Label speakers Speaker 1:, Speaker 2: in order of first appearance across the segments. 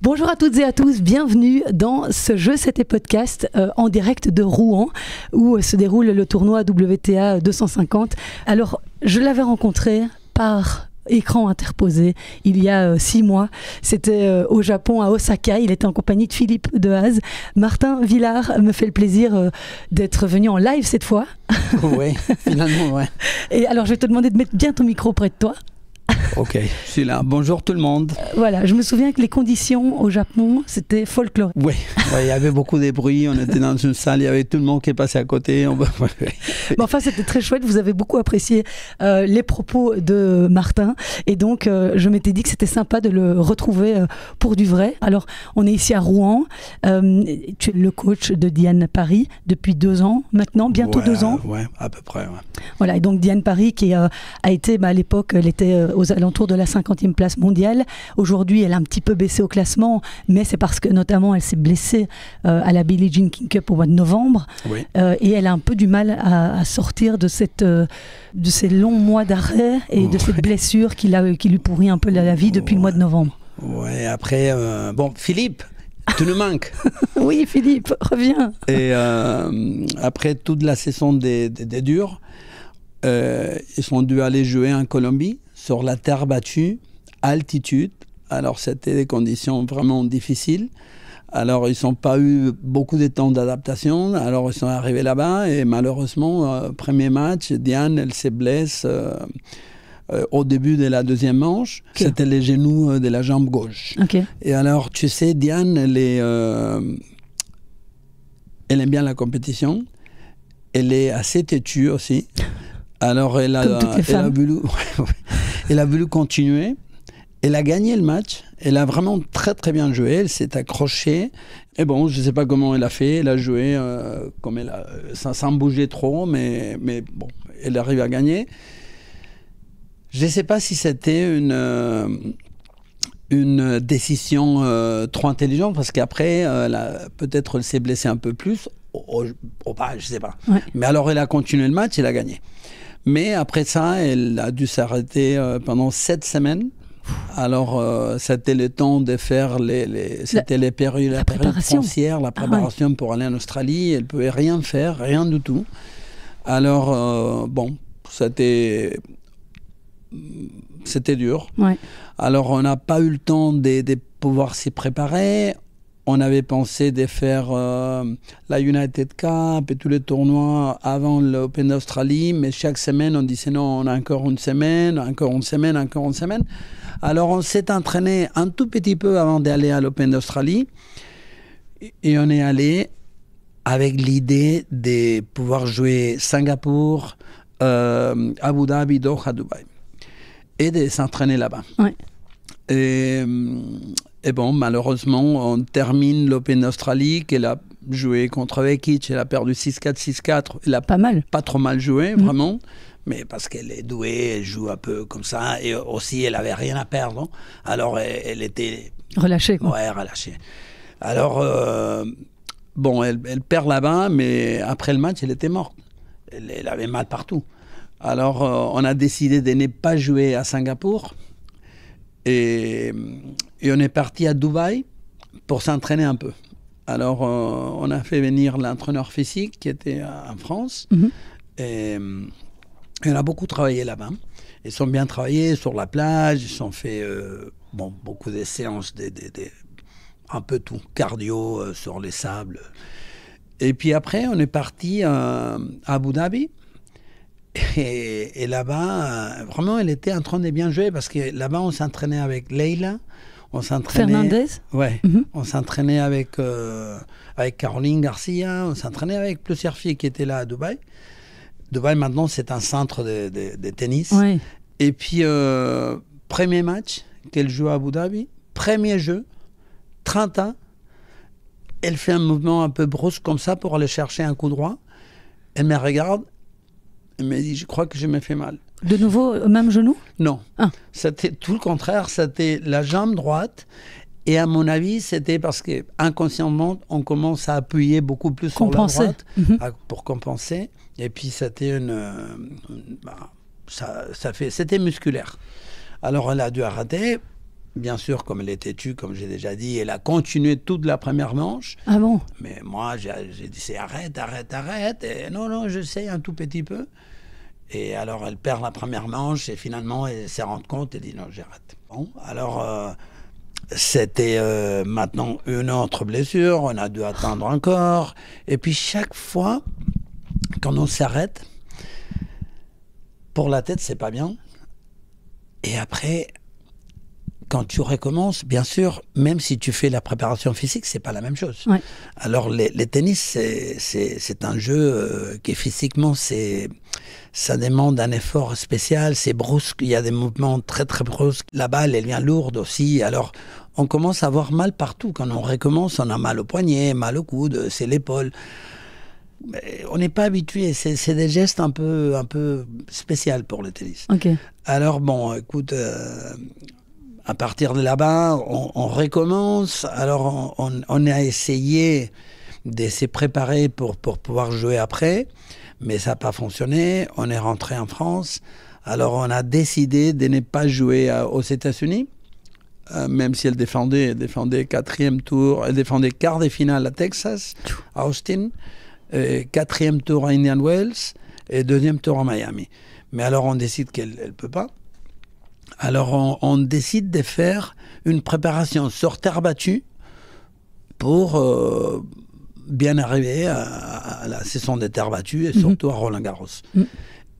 Speaker 1: Bonjour à toutes et à tous, bienvenue dans ce jeu, c'était podcast en direct de Rouen où se déroule le tournoi WTA 250. Alors, je l'avais rencontré par écran interposé il y a 6 mois. C'était au Japon, à Osaka. Il était en compagnie de Philippe Dehaze. Martin Villard me fait le plaisir d'être venu en live cette fois.
Speaker 2: Oui, finalement, ouais.
Speaker 1: Et alors, je vais te demander de mettre bien ton micro près de toi.
Speaker 2: Ok, je suis là. Bonjour tout le monde.
Speaker 1: Voilà, je me souviens que les conditions au Japon, c'était folklore.
Speaker 2: Oui, il y avait beaucoup de bruit. On était dans une salle, il y avait tout le monde qui est passé à côté.
Speaker 1: Mais enfin, c'était très chouette. Vous avez beaucoup apprécié les propos de Martin. Et donc, je m'étais dit que c'était sympa de le retrouver pour du vrai. Alors, on est ici à Rouen. Tu es le coach de Diane Paris depuis 2 ans maintenant, bientôt 2 ans.
Speaker 2: Oui, à peu près. Ouais.
Speaker 1: Voilà, et donc Diane Paris qui a été, à l'époque, elle était aux alentours de la 50e place mondiale. Aujourd'hui, elle a un petit peu baissé au classement, mais c'est parce que notamment elle s'est blessée à la Billie Jean King Cup au mois de novembre. Oui. Et elle a un peu du mal à sortir de ces longs mois d'arrêt et de cette blessure qui lui pourrit un peu la vie depuis le mois de novembre.
Speaker 2: Ouais, après, Philippe, tu nous manques.
Speaker 1: Oui, Philippe, reviens.
Speaker 2: Et après toute la saison des durs, ils sont dû aller jouer en Colombie, sur la terre battue, altitude. Alors, c'était des conditions vraiment difficiles. Alors, ils n'ont pas eu beaucoup de temps d'adaptation. Alors, ils sont arrivés là-bas et malheureusement, premier match, Diane, elle se blesse au début de la deuxième manche. Okay. C'était les genoux de la jambe gauche. Okay. Et alors, tu sais, Diane, elle aime bien la compétition. Elle est assez têtue aussi. Alors, elle a voulu continuer. Elle a gagné le match. Elle a vraiment très, très bien joué. Elle s'est accrochée. Et bon, je ne sais pas comment elle a fait. Elle a joué comme sans bouger trop, mais bon, elle arrive à gagner. Je ne sais pas si c'était une décision trop intelligente, parce qu'après, peut-être elle s'est blessée un peu plus. Ou pas, je ne sais pas. Ouais. Mais alors, elle a continué le match, elle a gagné. Mais après ça, elle a dû s'arrêter pendant 7 semaines. Alors, c'était le temps de faire la période foncière, la préparation pour aller en Australie. Elle ne pouvait rien faire, rien du tout. Alors, c'était dur. Ouais. Alors, on n'a pas eu le temps de pouvoir s'y préparer. On avait pensé de faire la United Cup et tous les tournois avant l'Open d'Australie, mais chaque semaine, on disait non, on a encore une semaine, encore une semaine, encore une semaine. Alors, on s'est entraîné un tout petit peu avant d'aller à l'Open d'Australie et on est allé avec l'idée de pouvoir jouer Singapour, Abu Dhabi, Doha, Dubaï et de s'entraîner là-bas. Ouais. Et bon, malheureusement, on termine l'Open d'Australie, qu'elle a joué contre Vekic, elle a perdu 6-4, 6-4. Elle a pas trop mal joué, vraiment, mais parce qu'elle est douée, elle joue un peu comme ça, et aussi, elle n'avait rien à perdre. Alors, elle était...
Speaker 1: relâchée, quoi.
Speaker 2: Ouais, relâchée. Alors, elle perd là-bas, mais après le match, elle était morte. Elle avait mal partout. Alors, on a décidé de ne pas jouer à Singapour. Et on est parti à Dubaï pour s'entraîner un peu. Alors, on a fait venir l'entraîneur physique qui était en France. Et on a beaucoup travaillé là-bas. Ils ont bien travaillé sur la plage. Ils ont fait beaucoup de séances, un peu tout, cardio sur les sables. Et puis après, on est parti à Abu Dhabi. Et là-bas, vraiment, elle était en train de bien jouer parce que là-bas, on s'entraînait avec Leila.
Speaker 1: Fernandez.
Speaker 2: Ouais. On s'entraînait avec Caroline Garcia. On s'entraînait avec plusieurs filles qui étaient là à Dubaï. Dubaï, maintenant, c'est un centre de tennis. Ouais. Et puis, premier match qu'elle joue à Abu Dhabi, premier jeu, 30 ans. Elle fait un mouvement un peu brusque comme ça pour aller chercher un coup droit. Elle me regarde. Elle m'a dit, je crois que je me fais mal.
Speaker 1: De nouveau, au même genou?
Speaker 2: Non. C'était tout le contraire. C'était la jambe droite. Et à mon avis, c'était parce qu'inconsciemment, on commence à appuyer beaucoup plus sur la droite pour compenser. Et puis, c'était c'était musculaire. Alors, elle a dû arrêter. Bien sûr, comme elle est têtue, comme j'ai déjà dit, elle a continué toute la première manche.
Speaker 1: Ah bon?
Speaker 2: Mais moi, j'ai dit, c'est arrête. Et non, j'essaye un tout petit peu. Et alors, elle perd la première manche et finalement, elle s'est rendue compte, elle dit, non, j'arrête. Bon, alors, c'était maintenant une autre blessure, on a dû attendre encore. Et puis, chaque fois, quand on s'arrête, pour la tête, c'est pas bien. Et après, quand tu recommences, bien sûr, même si tu fais la préparation physique, c'est pas la même chose.
Speaker 1: Ouais.
Speaker 2: Alors, les tennis, c'est un jeu qui physiquement, ça demande un effort spécial, c'est brusque, il y a des mouvements très très brusques. La balle, elle vient lourde aussi. Alors, on commence à avoir mal partout. Quand on recommence, on a mal au poignet, mal au coude, c'est l'épaule. Mais on n'est pas habitué, c'est des gestes un peu spéciaux pour le tennis.
Speaker 1: Okay.
Speaker 2: Alors bon, écoute, à partir de là-bas, on recommence. Alors on a essayé de se préparer pour pouvoir jouer après, mais ça n'a pas fonctionné. On est rentré en France. Alors on a décidé de ne pas jouer aux États-Unis, même si elle défendait quatrième tour, elle défendait quart de finale à Texas, à Austin. Quatrième tour à Indian Wells et deuxième tour à Miami. Mais alors on décide qu'elle ne peut pas. Alors on décide de faire une préparation sur terre battue pour bien arriver à la saison de terre battue et surtout à Roland Garros.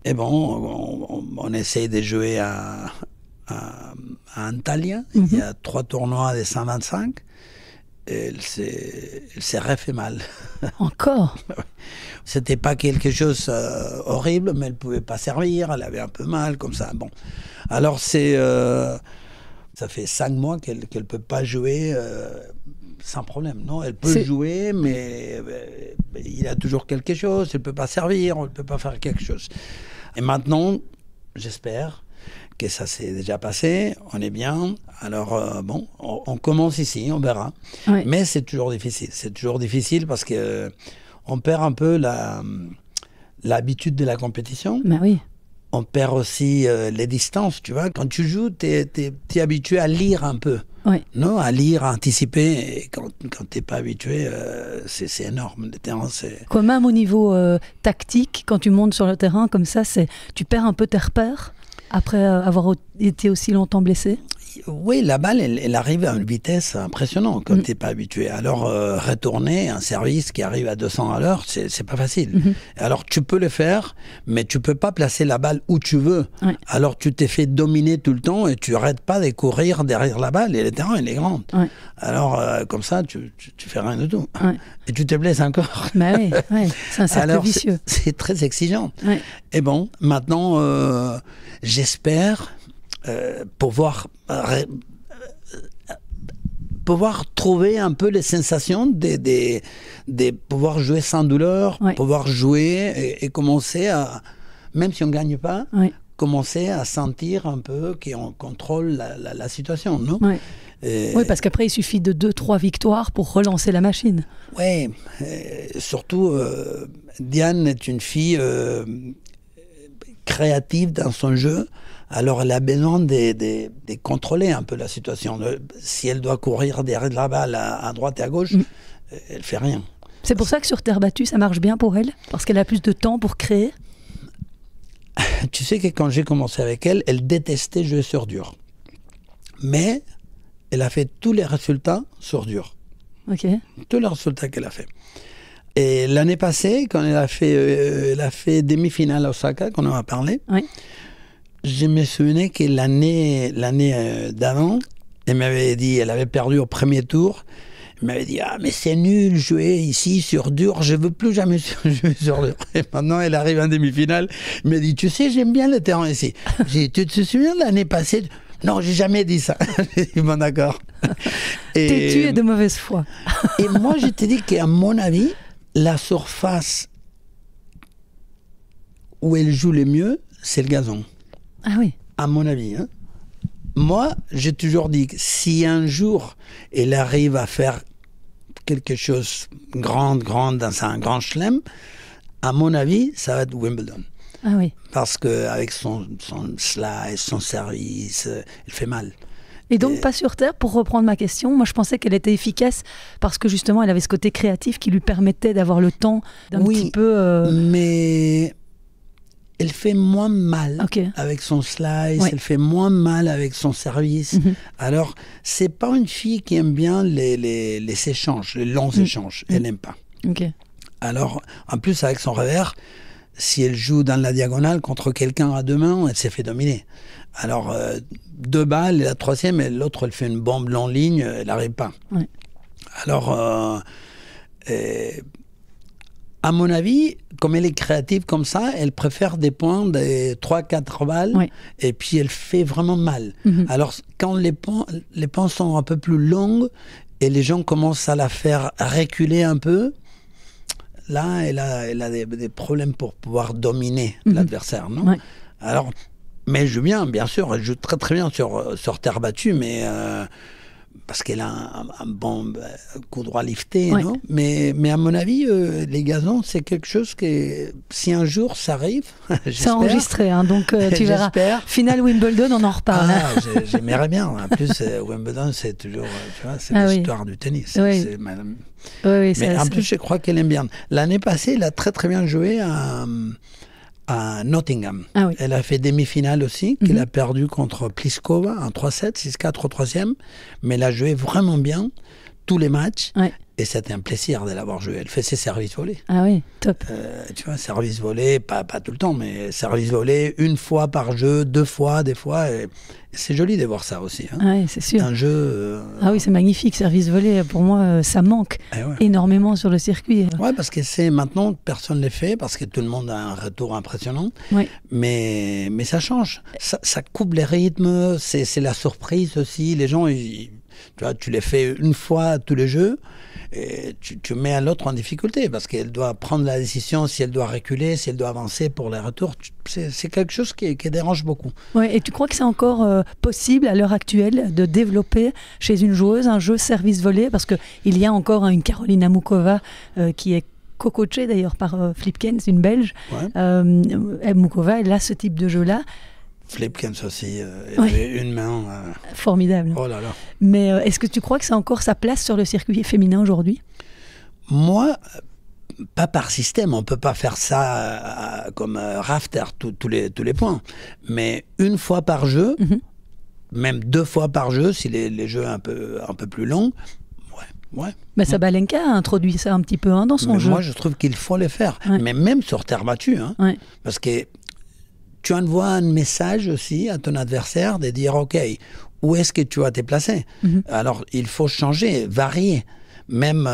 Speaker 2: Et bon, on essaye de jouer à Antalya. Il y a 3 tournois de 125. Elle s'est refait mal.
Speaker 1: Encore?
Speaker 2: C'était pas quelque chose horrible, mais elle pouvait pas servir, elle avait un peu mal, comme ça. Bon. Alors ça fait 5 mois qu'elle peut pas jouer sans problème. Non, elle peut jouer, mais il a toujours quelque chose, elle peut pas servir, elle peut pas faire quelque chose. Et maintenant, j'espère que ça s'est déjà passé, on est bien. Alors, bon, on commence ici, on verra.
Speaker 1: Oui.
Speaker 2: Mais c'est toujours difficile. C'est toujours difficile parce que on perd un peu l'habitude de la compétition.
Speaker 1: Ben oui.
Speaker 2: On perd aussi les distances, tu vois. Quand tu joues, tu es habitué à lire un peu.
Speaker 1: Oui.
Speaker 2: Non, à lire, à anticiper. Et quand tu n'es pas habitué, c'est énorme. Le terrain, c'est...
Speaker 1: Quoi, même au niveau tactique, quand tu montes sur le terrain comme ça, tu perds un peu tes repères après avoir été aussi longtemps blessé?
Speaker 2: Oui, la balle, elle arrive à une vitesse impressionnante quand tu n'es pas habitué. Alors, retourner un service qui arrive à 200 à l'heure, c'est pas facile. Alors, tu peux le faire, mais tu peux pas placer la balle où tu veux. Ouais. Alors, tu t'es fait dominer tout le temps et tu n'arrêtes pas de courir derrière la balle et le terrain, il est grand. Ouais. Alors, comme ça, tu fais rien du tout. Ouais. Et tu te blesses encore.
Speaker 1: Bah oui, ouais. C'est un cercle vicieux.
Speaker 2: C'est très exigeant. Ouais. Et bon, maintenant, j'espère pouvoir trouver un peu les sensations de pouvoir jouer sans douleur, ouais. Pouvoir jouer et commencer à, même si on ne gagne pas, ouais. Commencer à sentir un peu qu'on contrôle la situation, non?
Speaker 1: Ouais. Oui, parce qu'après, il suffit de 2-3 victoires pour relancer la machine.
Speaker 2: Oui, surtout, Diane est une fille créative dans son jeu. Alors, elle a besoin de contrôler un peu la situation. Si elle doit courir derrière la balle à droite et à gauche, elle ne fait rien.
Speaker 1: C'est pour ça que sur terre battue, ça marche bien pour elle? Parce qu'elle a plus de temps pour créer?
Speaker 2: Tu sais que quand j'ai commencé avec elle, elle détestait jouer sur dur. Mais elle a fait tous les résultats sur dur.
Speaker 1: Ok.
Speaker 2: Tous les résultats qu'elle a fait. Et l'année passée, quand elle a fait demi-finale à Osaka, qu'on en a parlé, oui. Je me souvenais que l'année d'avant, elle m'avait dit, elle avait perdu au premier tour. Elle m'avait dit, ah mais c'est nul jouer ici sur dur, je veux plus jamais jouer sur dur. Et maintenant elle arrive en demi-finale, elle me dit, tu sais, j'aime bien le terrain ici. J'ai dit, tu te souviens de l'année passée? Non, j'ai jamais dit ça. J'ai dit, bon d'accord.
Speaker 1: Têtu et de mauvaise foi.
Speaker 2: Et moi je te dis qu'à mon avis, la surface où elle joue le mieux, c'est le gazon.
Speaker 1: Ah oui.
Speaker 2: À mon avis. Hein. Moi, j'ai toujours dit que si un jour elle arrive à faire quelque chose grande dans un grand chelem, à mon avis, ça va être Wimbledon.
Speaker 1: Ah oui.
Speaker 2: Parce qu'avec son slice, son service, elle fait mal.
Speaker 1: Et donc pas sur terre, pour reprendre ma question. Moi, je pensais qu'elle était efficace parce que justement, elle avait ce côté créatif qui lui permettait d'avoir le temps d'un petit peu...
Speaker 2: mais elle fait moins mal avec son slice, elle fait moins mal avec son service. Alors, c'est pas une fille qui aime bien les échanges, les longs échanges. Elle n'aime pas. Alors, en plus, avec son revers, si elle joue dans la diagonale contre quelqu'un à deux mains, elle s'est fait dominer. Alors, 2 balles, et la troisième, et l'autre, elle fait une bombe en ligne, elle n'arrive pas. Alors, à mon avis, comme elle est créative comme ça, elle préfère des points de 3-4 balles, et puis elle fait vraiment mal. Alors, quand les points sont un peu plus longs, et les gens commencent à la faire reculer un peu, là, elle a des problèmes pour pouvoir dominer l'adversaire, non? Alors, mais elle joue bien sûr, elle joue très très bien sur terre battue, mais parce qu'elle a un bon coup droit lifté, non? Mais à mon avis, les gazons, c'est quelque chose que si un jour ça arrive,
Speaker 1: c'est enregistré, hein, donc tu verras. Finale Wimbledon, on en reparle.
Speaker 2: J'aimerais bien. En plus, Wimbledon, c'est toujours, tu vois, c'est l'histoire du tennis. Mais en plus, je crois qu'elle aime bien. L'année passée, elle a très très bien joué à Nottingham. Elle a fait demi-finale aussi, qu'elle a perdu contre Pliskova en 3-7, 6-4 au troisième. Mais elle a joué vraiment bien tous les matchs. Et c'était un plaisir de l'avoir joué. Elle fait ses services volés.
Speaker 1: Ah oui, top.
Speaker 2: Tu vois, service volé, pas tout le temps, mais service volé 1 fois par jeu, 2 fois, des fois. Et c'est joli de voir ça aussi.
Speaker 1: Oui, c'est sûr.
Speaker 2: Un jeu...
Speaker 1: Ah oui, c'est magnifique, service volé. Pour moi, ça manque énormément sur le circuit.
Speaker 2: Oui, parce que maintenant, personne ne le fait, parce que tout le monde a un retour impressionnant. Mais ça change. Ça coupe les rythmes, c'est la surprise aussi. Les gens, tu vois, tu les fais 1 fois tous les jeux, et tu mets l'autre en difficulté parce qu'elle doit prendre la décision si elle doit reculer, si elle doit avancer pour les retours. C'est quelque chose qui dérange beaucoup.
Speaker 1: Et tu crois que c'est encore possible à l'heure actuelle de développer chez une joueuse un jeu service volé, parce qu'il y a encore une Karolina Muchova qui est co-coachée d'ailleurs par Flipkens, une Belge. Muchova, elle a ce type de jeu-là.
Speaker 2: Flipkens aussi, il avait une main...
Speaker 1: Formidable.
Speaker 2: Oh là là.
Speaker 1: Mais est-ce que tu crois que c'est encore sa place sur le circuit féminin aujourd'hui?
Speaker 2: Moi, pas par système, on ne peut pas faire ça comme rafter, tous les points. Mais 1 fois par jeu, même 2 fois par jeu, si les jeux un peu plus longs,
Speaker 1: Mais Sabalenka a introduit ça un petit peu dans son jeu.
Speaker 2: Moi, je trouve qu'il faut le faire. Mais même sur terre battue. Parce que tu envoies un message aussi à ton adversaire de dire, OK, où est-ce que tu vas te placer? Alors, il faut changer, varier. Même...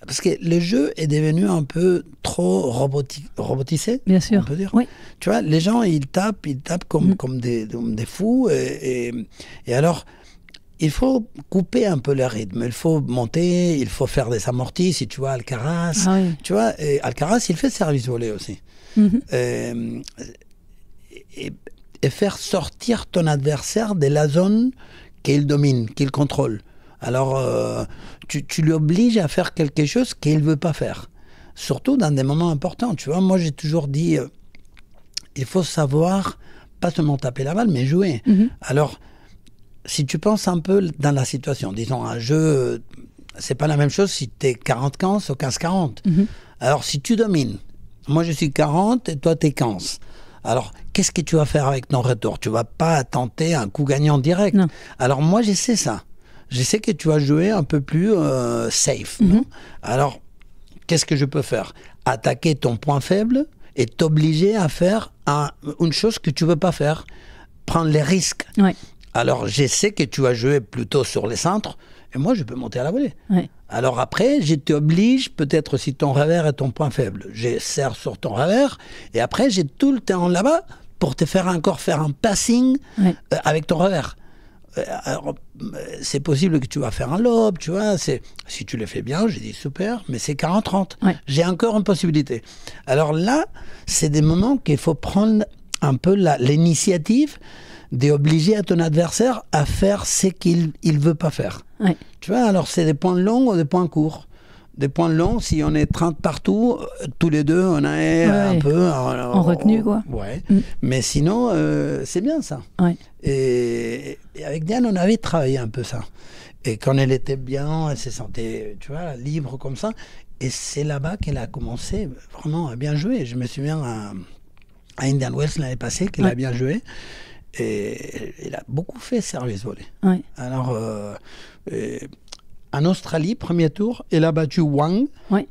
Speaker 2: parce que le jeu est devenu un peu trop robotisé.
Speaker 1: Bien sûr.
Speaker 2: On peut dire. Tu vois, les gens, ils tapent comme des fous. Et alors... il faut couper un peu le rythme. Il faut monter, il faut faire des amortis. Si tu vois Alcaraz, tu vois, Alcaraz, il fait service volé aussi. Et faire sortir ton adversaire de la zone qu'il domine, qu'il contrôle. Alors, tu l'obliges à faire quelque chose qu'il ne veut pas faire. Surtout dans des moments importants. Tu vois, moi, j'ai toujours dit, il faut savoir, pas seulement taper la balle, mais jouer. Alors, si tu penses un peu dans la situation, disons un jeu, c'est pas la même chose si tu es 40-15 ou 15-40. Alors si tu domines, moi je suis 40 et toi tu es 15. Alors qu'est-ce que tu vas faire avec ton retour? Tu vas pas tenter un coup gagnant direct.
Speaker 1: Non.
Speaker 2: Alors moi je sais ça. Je sais que tu vas jouer un peu plus safe. Non? Alors qu'est-ce que je peux faire? Attaquer ton point faible et t'obliger à faire une chose que tu veux pas faire. Prendre les risques. Alors, je sais que tu vas jouer plutôt sur les centres, et moi, je peux monter à la volée. Alors après, je t'oblige, peut-être si ton revers est ton point faible, je serre sur ton revers, et après, j'ai tout le temps là-bas pour te faire encore faire un passing avec ton revers. Alors, c'est possible que tu vas faire un lob, tu vois. Si tu le fais bien, j'ai dit super, mais c'est 40-30. J'ai encore une possibilité. Alors là, c'est des moments qu'il faut prendre un peu l'initiative d'obliger à ton adversaire à faire ce qu'il ne veut pas faire. Tu vois, alors c'est des points longs ou des points courts. Des points longs, si on est 30 partout, tous les deux, on est un peu...
Speaker 1: En retenue, quoi.
Speaker 2: Ouais. Mais sinon, c'est bien ça.
Speaker 1: Ouais.
Speaker 2: Et avec Diane, on avait travaillé un peu ça. Et quand elle était bien, elle se sentait, tu vois, libre comme ça. Et c'est là-bas qu'elle a commencé vraiment à bien jouer. Je me souviens à Indian Wells l'année passée qu'elle a bien joué. Et elle a beaucoup fait service volé.
Speaker 1: Ouais.
Speaker 2: Alors, en Australie, premier tour, elle a battu Wang.
Speaker 1: Ouais.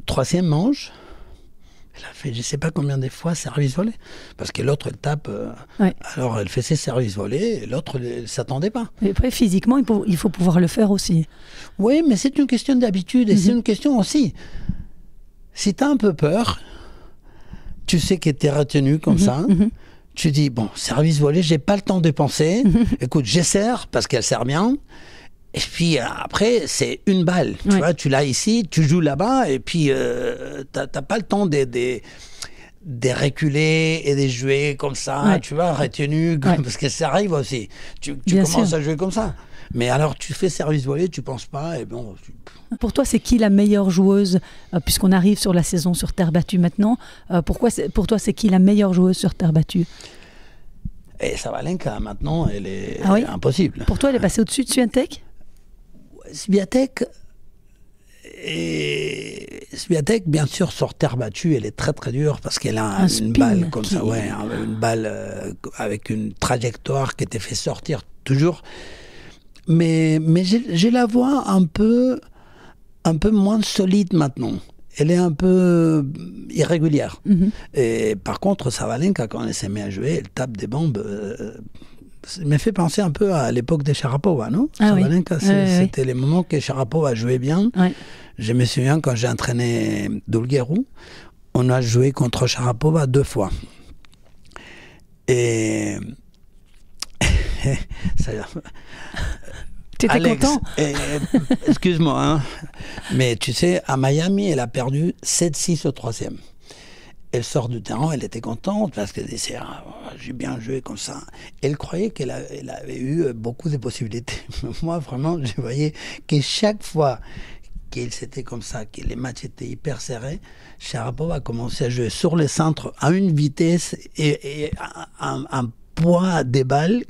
Speaker 2: Troisième manche. Elle a fait je ne sais pas combien de fois service volé. Parce que l'autre, elle tape. Alors, elle fait ses services volés et l'autre, elle ne s'attendait pas.
Speaker 1: Et après, physiquement, il faut pouvoir le faire aussi.
Speaker 2: Oui, mais c'est une question d'habitude et c'est une question aussi. Si tu as un peu peur, tu sais que tu es retenu comme ça. Tu dis, bon, service volé, j'ai pas le temps de penser. Écoute, j'essaie parce qu'elle sert bien. Et puis après, c'est une balle. Tu vois, tu l'as ici, tu joues là-bas, et puis t'as pas le temps de reculer et de jouer comme ça, tu vois, retenu, parce que ça arrive aussi. Tu commences à jouer comme ça. Mais alors, tu fais service volé, tu penses pas, et bon...
Speaker 1: Pour toi, c'est qui la meilleure joueuse, puisqu'on arrive sur la saison sur terre battue maintenant, pour toi, c'est qui la meilleure joueuse sur terre battue?
Speaker 2: Et Sabalenka, maintenant, elle est impossible.
Speaker 1: Pour toi, elle est passée au-dessus de Swiatek?
Speaker 2: Swiatek, bien sûr, sur terre battue, elle est très très dure parce qu'elle a une balle comme ça, une balle avec une trajectoire qui était fait sortir toujours. Mais je la vois un peu moins solide maintenant. Elle est un peu irrégulière. Et par contre, Sabalenka, quand elle s'est mise à jouer, elle tape des bombes. Ça me fait penser un peu à l'époque de Sharapova, non? Sabalenka, c'était les moments que Sharapova jouait bien. Je me souviens quand j'ai entraîné Dolguerou, on a joué contre Sharapova 2 fois. Et...
Speaker 1: Tu étais content?
Speaker 2: Excuse-moi, hein, mais tu sais, à Miami, elle a perdu 7-6 au 3e. Elle sort du terrain, elle était contente parce qu'elle disait j'ai bien joué comme ça. Elle croyait qu'elle avait eu beaucoup de possibilités. Moi, vraiment, je voyais que chaque fois qu'il c'était comme ça, que les matchs étaient hyper serrés, Sharapova a commencé à jouer sur le centre à une vitesse et un poids des balles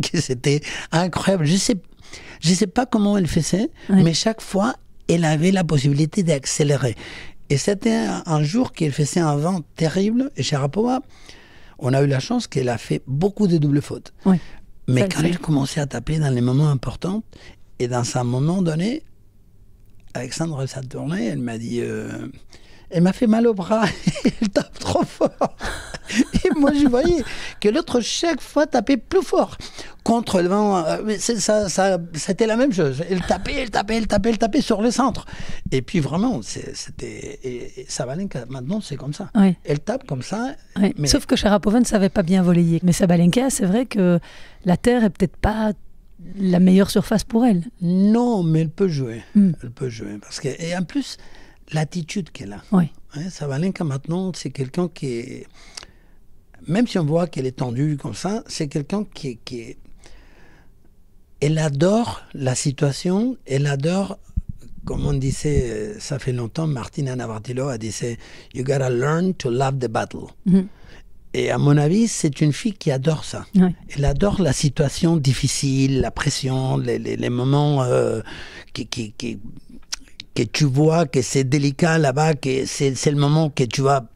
Speaker 2: que c'était incroyable. Je sais pas comment elle faisait, mais chaque fois, elle avait la possibilité d'accélérer. Et c'était un jour qu'elle faisait un vent terrible. Et Sharapova, on a eu la chance qu'elle a fait beaucoup de doubles fautes. Mais quand elle commençait à taper dans les moments importants, et dans un moment donné, Alexandre s'est tourné, elle m'a dit elle m'a fait mal au bras, elle tape trop fort. Et moi, je voyais que l'autre, chaque fois, tapait plus fort. Contre le vent, c'était la même chose. Elle tapait sur le centre. Et puis, vraiment, c'était... Sabalenka, maintenant, c'est comme ça. Elle tape comme ça.
Speaker 1: Mais... Sauf que Sharapova ne savait pas bien voler. Mais Sabalenka, c'est vrai que la terre est peut-être pas la meilleure surface pour elle.
Speaker 2: Non, mais elle peut jouer. Elle peut jouer. Et en plus, l'attitude qu'elle a. Sabalenka, maintenant, c'est quelqu'un qui est... Même si on voit qu'elle est tendue comme ça, c'est quelqu'un qui est... Elle adore la situation, elle adore, comme on disait, ça fait longtemps, Martina Navratilova disait « You gotta learn to love the battle ». Et à mon avis, c'est une fille qui adore ça. Elle adore la situation difficile, la pression, les moments que tu vois que c'est délicat là-bas, que c'est le moment que tu vas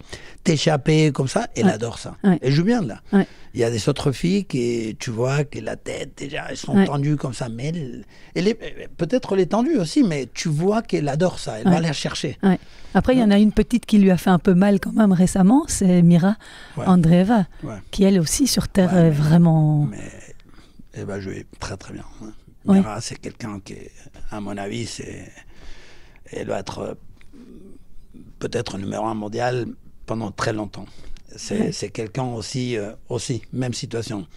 Speaker 2: t'échapper comme ça. Elle adore ça. Elle joue bien là. Il y a des autres filles que tu vois que la tête déjà, elles sont tendues comme ça. Mais peut-être elle est tendue aussi, mais tu vois qu'elle adore ça. Elle va aller chercher.
Speaker 1: Après, il y en a une petite qui lui a fait un peu mal quand même récemment, c'est Mira Andreeva, qui elle aussi sur terre est vraiment...
Speaker 2: Mais elle va jouer très très bien. Mira, c'est quelqu'un qui, à mon avis, elle va être peut-être numéro 1 mondial pendant très longtemps. C'est quelqu'un aussi, même situation.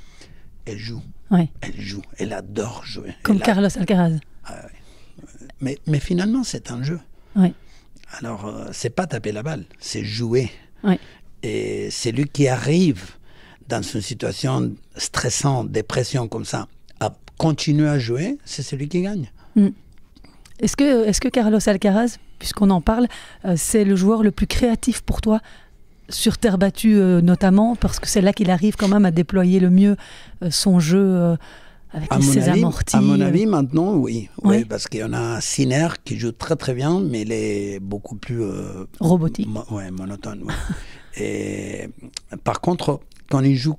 Speaker 2: Elle joue. Elle joue. Elle adore jouer.
Speaker 1: Comme Carlos Alcaraz.
Speaker 2: Mais finalement, c'est un jeu. Alors, c'est pas taper la balle, c'est jouer. Et c'est lui qui arrive dans une situation stressante, dépression comme ça, à continuer à jouer, c'est celui qui gagne.
Speaker 1: Est-ce que Carlos Alcaraz, puisqu'on en parle, c'est le joueur le plus créatif pour toi sur terre battue notamment, parce que c'est là qu'il arrive quand même à déployer le mieux son jeu avec ses amortis.
Speaker 2: À mon avis, maintenant, oui.
Speaker 1: Ouais.
Speaker 2: Oui, parce qu'on a Sinner qui joue très très bien, mais il est beaucoup plus...
Speaker 1: robotique.
Speaker 2: Monotone. Ouais. Et par contre, quand ils jouent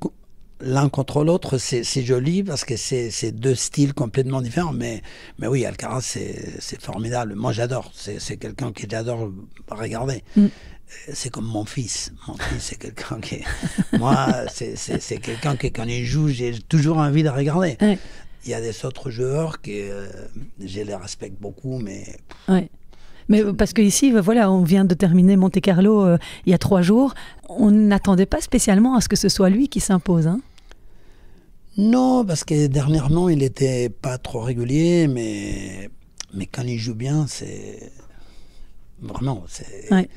Speaker 2: l'un contre l'autre, c'est joli parce que c'est deux styles complètement différents. Mais oui, Alcaraz, c'est formidable. Moi, j'adore. C'est quelqu'un que j'adore regarder. C'est comme mon fils. Mon fils, c'est quelqu'un qui... Moi, c'est quelqu'un que quand il joue, j'ai toujours envie de regarder.
Speaker 1: Ouais.
Speaker 2: Il y a des autres joueurs que je les respecte beaucoup, mais...
Speaker 1: Ouais. Mais parce qu'ici, voilà, on vient de terminer Monte-Carlo il y a 3 jours. On n'attendait pas spécialement à ce que ce soit lui qui s'impose. Hein.
Speaker 2: Non, parce que dernièrement, il n'était pas trop régulier, mais quand il joue bien, c'est... Vraiment, c'est...
Speaker 1: Ouais.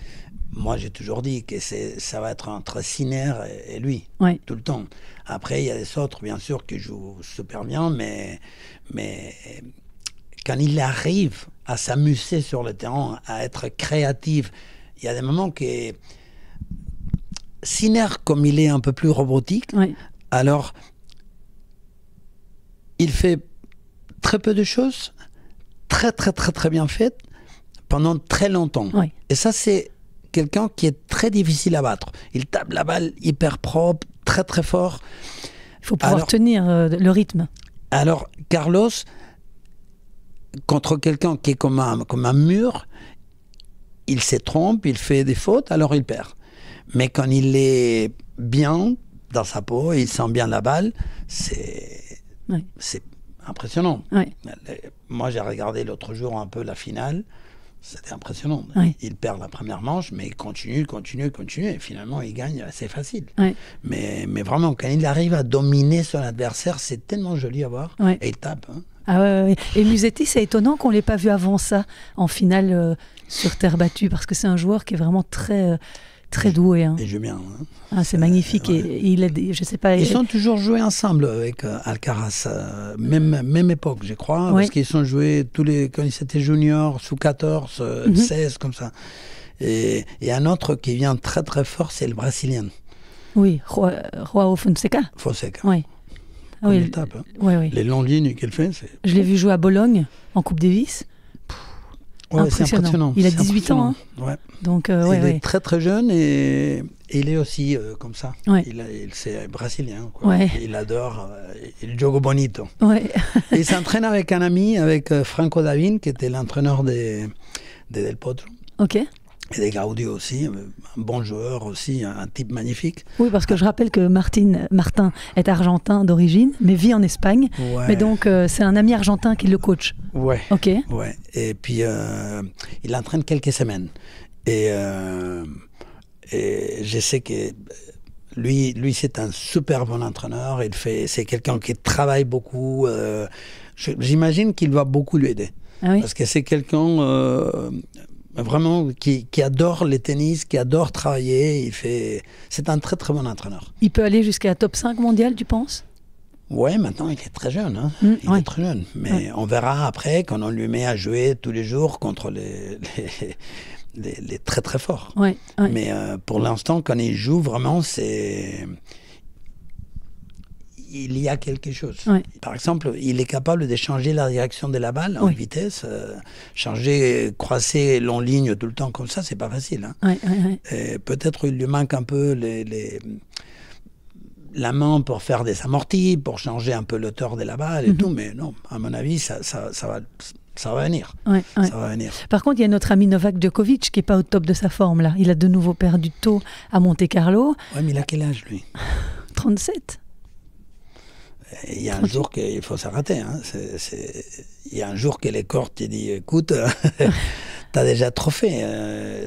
Speaker 2: Moi, j'ai toujours dit que ça va être entre Sinner et lui,
Speaker 1: Ouais.
Speaker 2: tout le temps. Après, il y a des autres, bien sûr, qui jouent super bien, mais quand il arrive à s'amuser sur le terrain, à être créatif, il y a des moments que Sinner, comme il est un peu plus robotique,
Speaker 1: Ouais.
Speaker 2: alors il fait très peu de choses, très très très très bien faites, pendant très longtemps.
Speaker 1: Ouais.
Speaker 2: Et ça, c'est quelqu'un qui est très difficile à battre. Il tape la balle hyper propre, très très fort.
Speaker 1: Il faut pouvoir tenir le rythme.
Speaker 2: Alors, Carlos, contre quelqu'un qui est comme un mur, il se trompe, il fait des fautes, alors il perd. Mais quand il est bien dans sa peau, il sent bien la balle, c'est impressionnant.
Speaker 1: Ouais.
Speaker 2: Moi, j'ai regardé l'autre jour un peu la finale. C'était impressionnant.
Speaker 1: Ouais.
Speaker 2: Il perd la première manche, mais il continue, et finalement, il gagne assez facile.
Speaker 1: Ouais.
Speaker 2: Mais vraiment, quand il arrive à dominer son adversaire, c'est tellement joli à voir.
Speaker 1: Ouais.
Speaker 2: Et il tape. Hein.
Speaker 1: Ah ouais. Et Musetti, c'est étonnant qu'on ne l'ait pas vu avant ça, en finale sur terre battue, parce que c'est un joueur qui est vraiment très, très doué. Hein.
Speaker 2: Et joue bien. Hein.
Speaker 1: Ah, c'est magnifique.
Speaker 2: Ouais.
Speaker 1: Et il a je sais pas.
Speaker 2: Ils ont toujours joué ensemble avec Alcaraz, même époque, je crois,
Speaker 1: Ouais.
Speaker 2: parce qu'ils sont joués quand ils étaient juniors, sous 14, 16, comme ça. Et un autre qui vient très très fort, c'est le Brésilien.
Speaker 1: Oui, Joao Fonseca.
Speaker 2: Fonseca.
Speaker 1: Oui.
Speaker 2: Comme
Speaker 1: Oui,
Speaker 2: il tape. Hein.
Speaker 1: Oui.
Speaker 2: Les longues lignes qu'il fait, c'est...
Speaker 1: Je l'ai vu jouer à Bologne, en Coupe Davis.
Speaker 2: Ouais, c'est impressionnant.
Speaker 1: Il a 18 ans. Hein.
Speaker 2: Ouais.
Speaker 1: Donc,
Speaker 2: il est très très jeune et il est aussi comme ça.
Speaker 1: Ouais.
Speaker 2: C'est brésilien. Quoi.
Speaker 1: Ouais.
Speaker 2: Il adore il jogo bonito.
Speaker 1: Ouais.
Speaker 2: Il s'entraîne avec un ami, avec Franco Davin, qui était l'entraîneur de Del Potro.
Speaker 1: Ok.
Speaker 2: Et des Gaudio aussi, un bon joueur aussi, un type magnifique.
Speaker 1: Oui, parce que je rappelle que Martin est argentin d'origine, mais vit en Espagne.
Speaker 2: Ouais.
Speaker 1: Mais donc, c'est un ami argentin qui le coach.
Speaker 2: Ouais.
Speaker 1: Ok.
Speaker 2: Ouais. Et puis, il entraîne quelques semaines. Et je sais que lui c'est un super bon entraîneur. C'est quelqu'un qui travaille beaucoup. J'imagine qu'il va beaucoup lui aider.
Speaker 1: Ah oui.
Speaker 2: Parce que c'est quelqu'un... vraiment qui adore le tennis, qui adore travailler. C'est un très très bon entraîneur.
Speaker 1: Il peut aller jusqu'à top 5 mondial, tu penses?
Speaker 2: Ouais, maintenant il est très jeune. Hein. Il est très jeune. Mais on verra après quand on lui met à jouer tous les jours contre les très très forts.
Speaker 1: Ouais.
Speaker 2: Mais pour l'instant, quand il joue, vraiment, il y a quelque chose.
Speaker 1: Ouais.
Speaker 2: Par exemple, il est capable de changer la direction de la balle en vitesse, croiser long ligne tout le temps comme ça, c'est pas facile. Hein. Peut-être il lui manque un peu la main pour faire des amortis, pour changer un peu l'auteur de la balle et tout, mais non, à mon avis, ça va venir. Ça va venir.
Speaker 1: Par contre, il y a notre ami Novak Djokovic qui n'est pas au top de sa forme là. Il a de nouveau perdu tôt à Monte-Carlo.
Speaker 2: Ouais, mais il a quel âge lui?
Speaker 1: 37.
Speaker 2: Il y a un jour qu'il faut s'arrêter. Hein. Il y a un jour que les cordes te disent écoute, t'as déjà trop fait,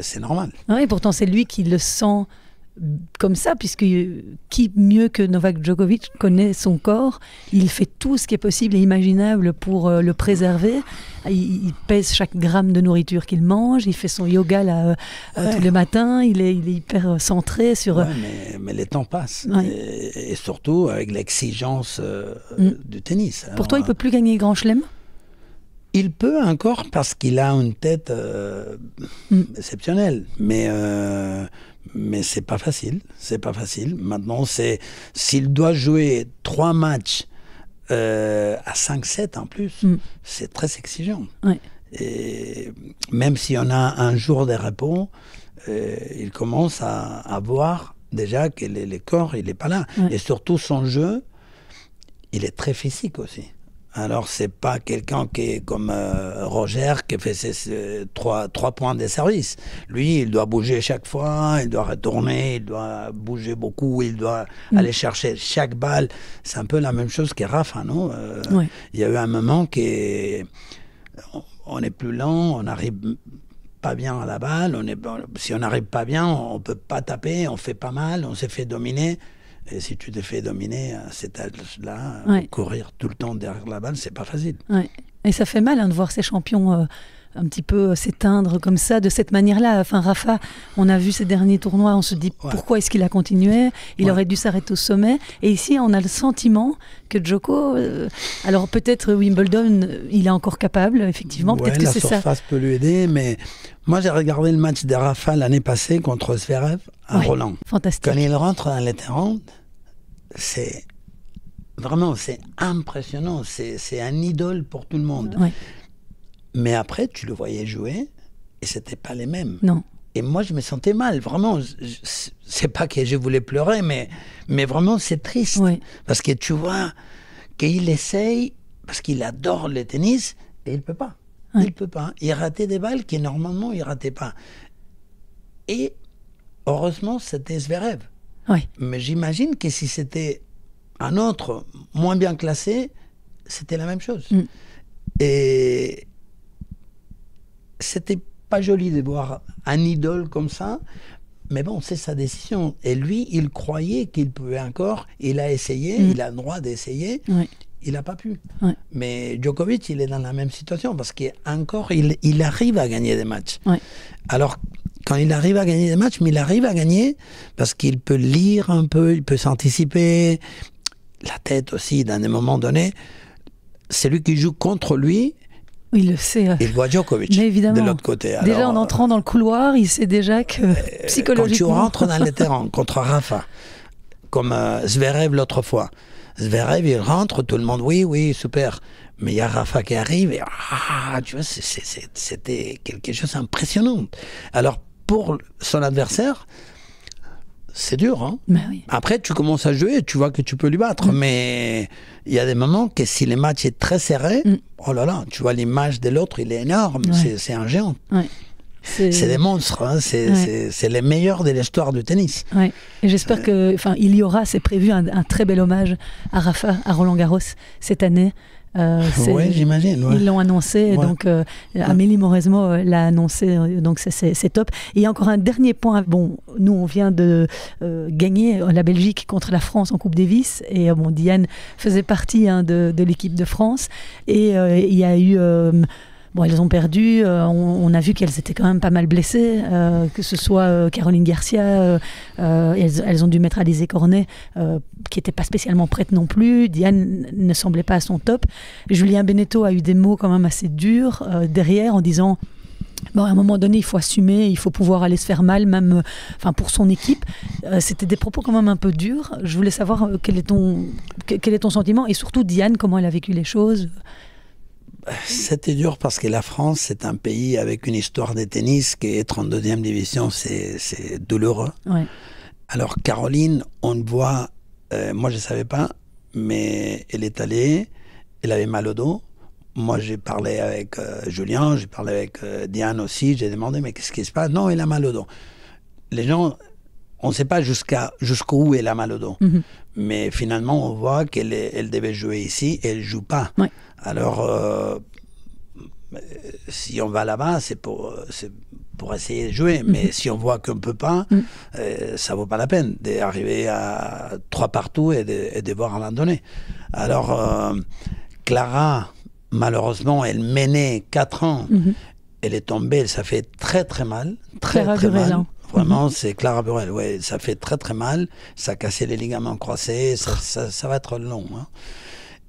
Speaker 2: c'est normal.
Speaker 1: Oui, pourtant c'est lui qui le sent comme ça, puisque qui mieux que Novak Djokovic connaît son corps. Il fait tout ce qui est possible et imaginable pour le préserver. Il pèse chaque gramme de nourriture qu'il mange, il fait son yoga là, tous les matins, il est hyper centré sur...
Speaker 2: Ouais, mais les temps passent, et surtout avec l'exigence du tennis.
Speaker 1: Pour toi, il ne peut plus gagner Grand Chelem?
Speaker 2: Il peut encore parce qu'il a une tête exceptionnelle, mais c'est pas facile. C'est pas facile. Maintenant, s'il doit jouer 3 matchs à 5-7 en plus, c'est très exigeant.
Speaker 1: Ouais.
Speaker 2: Et même si on a un jour de repos, il commence à voir déjà que le corps, il n'est pas là. Ouais. Et surtout, son jeu, il est très physique aussi. Alors, c'est pas quelqu'un qui est comme Roger, qui fait ses 3 points de service. Lui, il doit bouger chaque fois, il doit retourner, il doit bouger beaucoup, il doit aller chercher chaque balle. C'est un peu la même chose que Rafa, non? Oui. Il y a eu un moment on est plus lent, on n'arrive pas bien à la balle. Si on n'arrive pas bien, on ne peut pas taper, on fait pas mal, on s'est fait dominer. Et si tu te fais dominer à cet âge-là, courir tout le temps derrière la balle, c'est pas facile.
Speaker 1: Ouais. Et ça fait mal de voir ces champions un petit peu s'éteindre comme ça, de cette manière-là. Enfin, Rafa, on a vu ces derniers tournois, on se dit pourquoi est-ce qu'il a continué? Il aurait dû s'arrêter au sommet. Et ici, on a le sentiment que Djoko, alors peut-être Wimbledon, il est encore capable, effectivement. Peut-être que c'est ça.
Speaker 2: La surface peut lui aider, mais moi j'ai regardé le match de Rafa l'année passée contre Zverev à Roland.
Speaker 1: Fantastique.
Speaker 2: Quand il rentre dans les terrains, c'est vraiment, c'est impressionnant. C'est un idole pour tout le monde.
Speaker 1: Oui.
Speaker 2: Mais après, tu le voyais jouer et c'était pas les mêmes.
Speaker 1: Non.
Speaker 2: Et moi, je me sentais mal, vraiment. C'est pas que je voulais pleurer, mais vraiment, c'est triste.
Speaker 1: Oui.
Speaker 2: Parce que tu vois qu'il essaye, parce qu'il adore le tennis, et il peut pas. Oui. Il peut pas. Il ratait des balles que normalement, il ratait pas. Et heureusement, c'était Zverev.
Speaker 1: Oui.
Speaker 2: Mais j'imagine que si c'était un autre, moins bien classé, c'était la même chose. Et c'était pas joli de voir un idole comme ça, mais bon, c'est sa décision. Et lui, il croyait qu'il pouvait encore, il a essayé, il a le droit d'essayer, il n'a pas pu. Mais Djokovic, il est dans la même situation, parce qu'encore, il arrive à gagner des matchs. Alors, quand il arrive à gagner des matchs, mais il arrive à gagner parce qu'il peut lire un peu, il peut s'anticiper, la tête aussi, dans des moments donnés. Celui qui joue contre lui,
Speaker 1: il le sait.
Speaker 2: Il voit Djokovic de l'autre côté. Alors,
Speaker 1: déjà en entrant dans le couloir, il sait déjà que psychologiquement...
Speaker 2: Quand tu rentres dans les terrains contre Rafa, comme Zverev l'autre fois, Zverev il rentre, tout le monde oui, super. Mais il y a Rafa qui arrive et tu vois, c'était quelque chose d'impressionnant. Alors pour son adversaire, c'est dur, hein.
Speaker 1: Oui.
Speaker 2: Après, tu commences à jouer, tu vois que tu peux lui battre. Mais il y a des moments que si le match est très serré, oh là là, tu vois l'image de l'autre, il est énorme. C'est un géant. C'est des monstres. Hein. C'est les meilleurs de l'histoire du tennis.
Speaker 1: Et j'espère il y aura, c'est prévu, un très bel hommage à Rafa, à Roland-Garros cette année.
Speaker 2: Oui, j'imagine.
Speaker 1: Ils l'ont annoncé, donc Amélie Mauresmo l'a annoncé, donc c'est top. Et il y a encore un dernier point. Bon, nous on vient de gagner la Belgique contre la France en Coupe Davis, et Diane faisait partie de l'équipe de France, et il y a eu elles ont perdu, on a vu qu'elles étaient quand même pas mal blessées, que ce soit Caroline Garcia, elles ont dû mettre Alizé Cornet, qui n'était pas spécialement prête non plus. Diane ne semblait pas à son top. Julien Benneteau a eu des mots quand même assez durs derrière, en disant... à un moment donné, il faut assumer, il faut pouvoir aller se faire mal, même pour son équipe. C'était des propos quand même un peu durs. Je voulais savoir quel est ton sentiment, et surtout Diane, comment elle a vécu les choses.
Speaker 2: C'était dur parce que la France, c'est un pays avec une histoire de tennis qui est 32e division, c'est douloureux. Alors Caroline, on voit, moi je ne savais pas, mais elle est allée, elle avait mal au dos. Moi j'ai parlé avec Julien, j'ai parlé avec Diane aussi, j'ai demandé mais qu'est-ce qui se passe? Non, elle a mal au dos. Les gens, on ne sait pas jusqu'où elle a mal au dos. Mais finalement, on voit qu'elle devait jouer ici et elle ne joue pas. Alors, si on va là-bas, c'est pour essayer de jouer. Mais si on voit qu'on ne peut pas, ça ne vaut pas la peine d'arriver à 3 partout et de devoir abandonner. Alors, Clara, malheureusement, elle menait 4 ans. Elle est tombée, ça fait très très mal. Très mal. Hein. Vraiment, c'est Clara Burel. Ça fait très très mal. Ça a cassé les ligaments croisés. Ça va être long. Hein.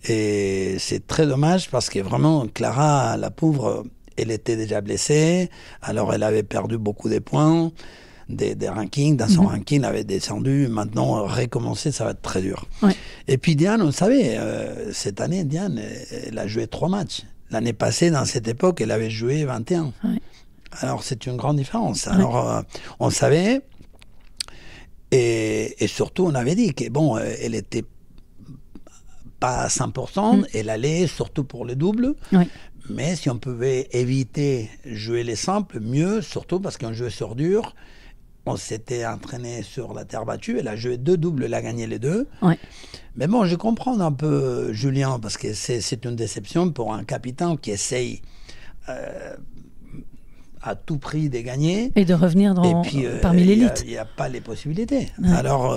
Speaker 2: Et c'est très dommage parce que vraiment, Clara, la pauvre, elle était déjà blessée. Alors, elle avait perdu beaucoup de points, des rankings. Dans son ranking, elle avait descendu. Maintenant, recommencer, ça va être très dur.
Speaker 1: Ouais.
Speaker 2: Et puis, Diane, vous savez, cette année, Diane, elle a joué 3 matchs. L'année passée, dans cette époque, elle avait joué 21. Ouais. Alors, c'est une grande différence. Alors, on savait... Et surtout, on avait dit que bon, elle était pas à 100%, elle allait surtout pour le double. Oui. Mais si on pouvait éviter jouer les simples, mieux, surtout parce qu'on jouait sur dur. On s'était entraîné sur la terre battue. Elle a joué 2 doubles, elle a gagné les 2. Oui. Mais bon, je comprends un peu Julien, parce que c'est une déception pour un capitaine qui essaye à tout prix de gagner.
Speaker 1: Et de revenir parmi l'élite.
Speaker 2: Il n'y a pas les possibilités. Ouais. Alors,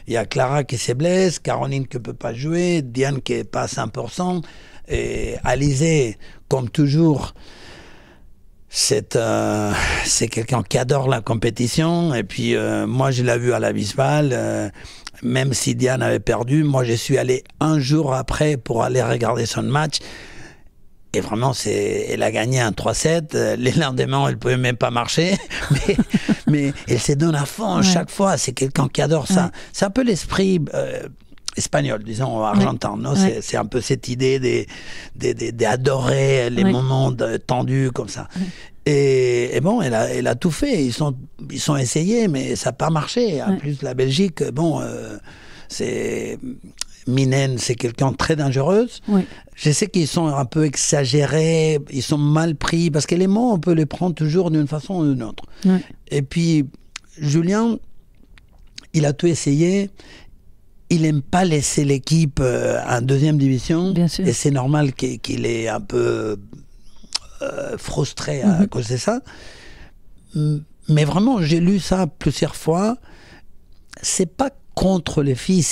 Speaker 2: il y a Clara qui se blesse, Caroline qui ne peut pas jouer, Diane qui n'est pas à 100%, et Alizé, comme toujours, c'est quelqu'un qui adore la compétition. Et puis, moi, je l'ai vu à la Bisbal. Même si Diane avait perdu, moi, je suis allé un jour après pour aller regarder son match. Et vraiment, elle a gagné un 3-7. Les lendemains, elle ne pouvait même pas marcher. mais elle se donne à fond chaque fois. C'est quelqu'un qui adore ça. C'est un peu l'esprit espagnol, disons, argentin. Non, c'est un peu cette idée d'adorer les moments tendus comme ça. Et bon, elle a tout fait. Ils sont essayés, mais ça n'a pas marché. En plus, la Belgique, bon, c'est... Minen, c'est quelqu'un de très dangereuse. Oui. Je sais qu'ils sont un peu exagérés, ils sont mal pris, parce que les mots, on peut les prendre toujours d'une façon ou d'une autre. Oui. Et puis, Julien, il a tout essayé. Il n'aime pas laisser l'équipe en 2e division. Bien sûr. Et c'est normal qu'il est un peu frustré à cause de ça. Mais vraiment, j'ai lu ça plusieurs fois. C'est pas contre les filles,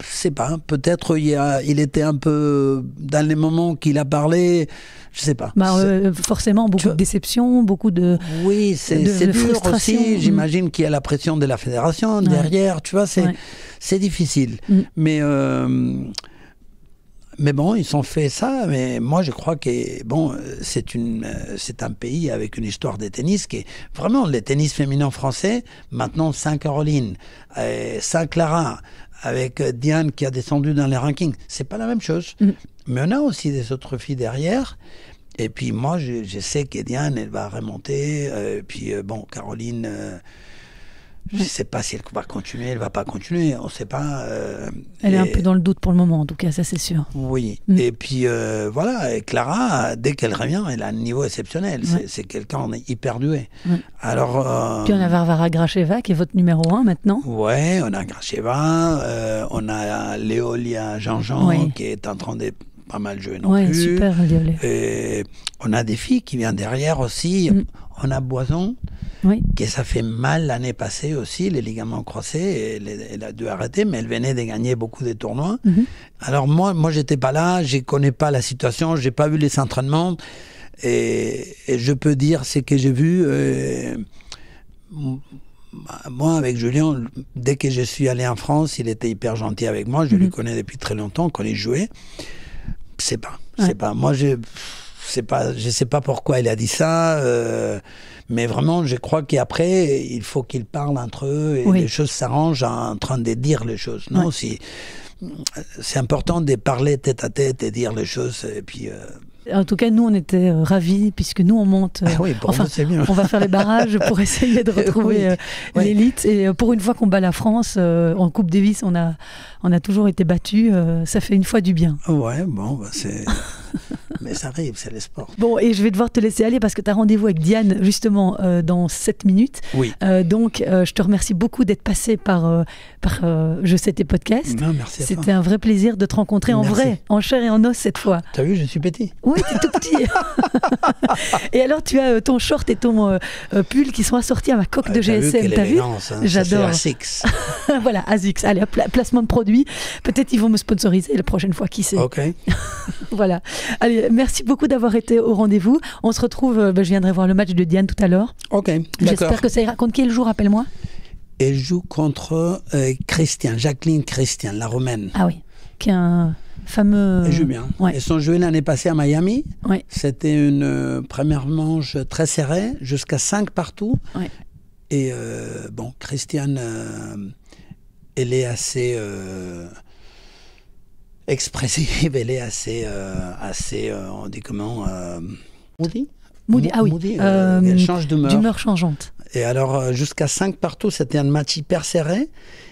Speaker 2: je sais pas, peut-être il était un peu dans les moments qu'il a parlé, je sais pas.
Speaker 1: Forcément, beaucoup de déception, beaucoup de
Speaker 2: oui, c'est dur aussi. J'imagine qu'il y a la pression de la fédération derrière, tu vois, c'est difficile. Mais bon, ils ont fait ça. Mais moi, je crois que bon, c'est un pays avec une histoire de tennis qui est vraiment le tennis féminin français. Maintenant, Saint-Caroline, Saint-Clara, avec Diane qui a descendu dans les rankings, c'est pas la même chose. Mais on a aussi des autres filles derrière. Et puis moi, je sais que Diane, elle va remonter. Puis bon, Caroline, je ne sais pas si elle va continuer, elle ne va pas continuer, on ne sait pas.
Speaker 1: Elle est un peu dans le doute pour le moment, en tout cas, ça c'est sûr.
Speaker 2: Oui, et puis voilà, et Clara, dès qu'elle revient, elle a un niveau exceptionnel. C'est quelqu'un hyper doué. Alors,
Speaker 1: puis on a Varvara Gracheva qui est votre numéro 1 maintenant.
Speaker 2: Oui, on a Gracheva, on a Léolia Jean-Jean qui est en train de pas mal jouer non plus. Oui,
Speaker 1: super, Léolia.
Speaker 2: Et on a des filles qui viennent derrière aussi. On a Boison. Que ça fait mal l'année passée aussi, les ligaments croisés, elle a dû arrêter, mais elle venait de gagner beaucoup de tournois. Alors moi j'étais pas là, je connais pas la situation, j'ai pas vu les entraînements, et je peux dire ce que j'ai vu. Moi, avec Julien, dès que je suis allé en France, il était hyper gentil avec moi, je le connais depuis très longtemps, quand il jouait. C'est pas, moi je sais pas pourquoi il a dit ça, mais vraiment, je crois qu'après, il faut qu'ils parlent entre eux et les choses s'arrangent en train de dire les choses. Non, c'est important de parler tête à tête et dire les choses. Et puis,
Speaker 1: En tout cas, nous, on était ravis, puisque nous, on monte.
Speaker 2: C'est bien.
Speaker 1: On va faire les barrages pour essayer de retrouver l'élite. Et pour une fois qu'on bat la France, en Coupe Davis, on a toujours été battus. Ça fait une fois du bien.
Speaker 2: Ouais, bon, c'est... Mais ça arrive, c'est le sport.
Speaker 1: Bon, et je vais devoir te laisser aller parce que tu as rendez-vous avec Diane justement dans 7 minutes.
Speaker 2: Oui.
Speaker 1: Donc, je te remercie beaucoup d'être passé par Je sais tes podcasts.
Speaker 2: Non, merci à toi.
Speaker 1: C'était un vrai plaisir de te rencontrer en vrai, en chair et en os cette fois.
Speaker 2: T'as vu, je suis petit.
Speaker 1: Oui, t'es tout petit. Et alors, tu as ton short et ton pull qui sont assortis à ma coque de GSM.
Speaker 2: T'as vu
Speaker 1: hein, j'adore.
Speaker 2: ASICS.
Speaker 1: Voilà, ASICS. Allez, placement de produit. Peut-être ils vont me sponsoriser la prochaine fois, qui sait.
Speaker 2: Ok.
Speaker 1: Voilà. Allez, merci beaucoup d'avoir été au rendez-vous. On se retrouve, je viendrai voir le match de Diane tout à l'heure.
Speaker 2: Ok, d'accord.
Speaker 1: J'espère que ça ira. Contre qui elle joue, rappelle-moi?
Speaker 2: Elle joue contre Jacqueline Christian, la Roumaine.
Speaker 1: Ah oui. qui est un fameux...
Speaker 2: Il joue bien.
Speaker 1: Ouais.
Speaker 2: Ils sont joués l'année passée à Miami.
Speaker 1: Ouais.
Speaker 2: C'était une première manche très serrée, jusqu'à 5 partout.
Speaker 1: Ouais.
Speaker 2: Et bon, Christiane, elle est assez expressive, elle est assez, on dit comment,
Speaker 1: Moody, ah oui.
Speaker 2: Elle change
Speaker 1: D'humeur changeante.
Speaker 2: Et alors, jusqu'à 5 partout, c'était un match hyper serré.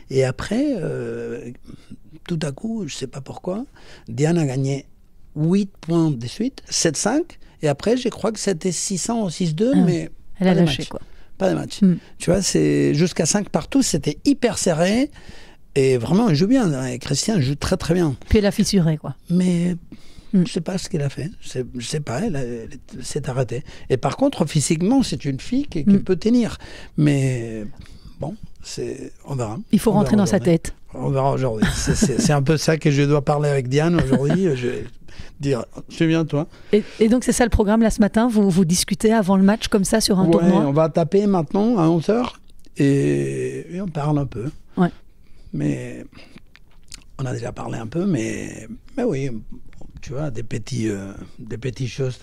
Speaker 2: Et après, tout à coup, je ne sais pas pourquoi, Diane a gagné 8 points de suite, 7-5. Et après, je crois que c'était 600 ou 6-2, mais
Speaker 1: elle a lâché, quoi.
Speaker 2: Pas de match. Tu vois, c'est jusqu'à 5 partout, c'était hyper serré. Et vraiment, elle joue bien. Et Christiane joue très très bien.
Speaker 1: Puis elle a fissuré, quoi.
Speaker 2: Mais je ne sais pas ce qu'elle a fait. Je ne sais pas, elle s'est arrêtée. Et par contre, physiquement, c'est une fille qui peut tenir. Mais bon, on verra.
Speaker 1: Il faut rentrer dans sa tête.
Speaker 2: On verra aujourd'hui. C'est un peu ça que je dois parler avec Diane aujourd'hui. Je vais dire, c'est bien toi.
Speaker 1: Et donc c'est ça le programme là ce matin, vous discutez avant le match comme ça sur un tournoi?
Speaker 2: On va taper maintenant à 11h et on parle un peu.
Speaker 1: Ouais.
Speaker 2: Mais on a déjà parlé un peu, mais oui, tu vois, des petites choses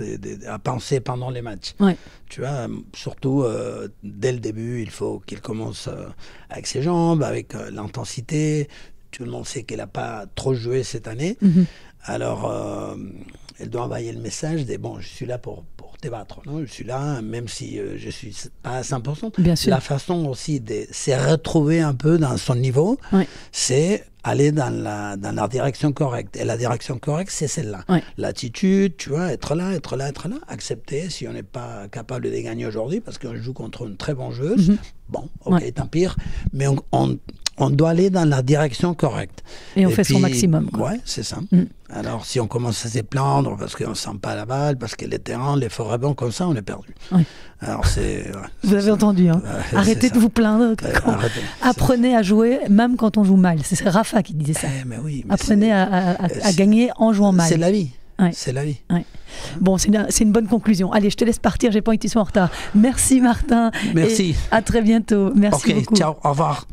Speaker 2: à penser pendant les matchs.
Speaker 1: Ouais.
Speaker 2: Tu vois, surtout dès le début, il faut qu'il commence avec ses jambes, avec l'intensité. Tout le monde sait qu'elle n'a pas trop joué cette année. Alors, elle doit envoyer le message de bon, je suis là pour te battre. Non, je suis là, même si je suis pas à 100%.
Speaker 1: Bien sûr.
Speaker 2: La façon aussi de se retrouver un peu dans son niveau, c'est aller dans la direction correcte. Et la direction correcte, c'est celle-là. L'attitude, tu vois, être là. Accepter si on n'est pas capable de gagner aujourd'hui, parce qu'on joue contre une très bonne joueuse. Bon, ok, tant pis. Mais on doit aller dans la direction correcte.
Speaker 1: Et on fait son maximum.
Speaker 2: Ouais, c'est ça. Alors, si on commence à se plaindre parce qu'on ne sent pas la balle, parce que les terrains, les forêts bons comme ça, on est perdu. Alors,
Speaker 1: vous avez entendu, hein. Arrêtez de vous plaindre. Apprenez à jouer, même quand on joue mal. C'est Rafa qui disait ça.
Speaker 2: Mais oui, mais
Speaker 1: apprenez à gagner en jouant mal.
Speaker 2: C'est la vie. C'est la vie.
Speaker 1: Bon, c'est une bonne conclusion. Allez, je te laisse partir, j'ai pas envie que tu sois en retard. Merci Martin.
Speaker 2: Merci.
Speaker 1: Et à très bientôt. Merci beaucoup.
Speaker 2: Ciao, au revoir.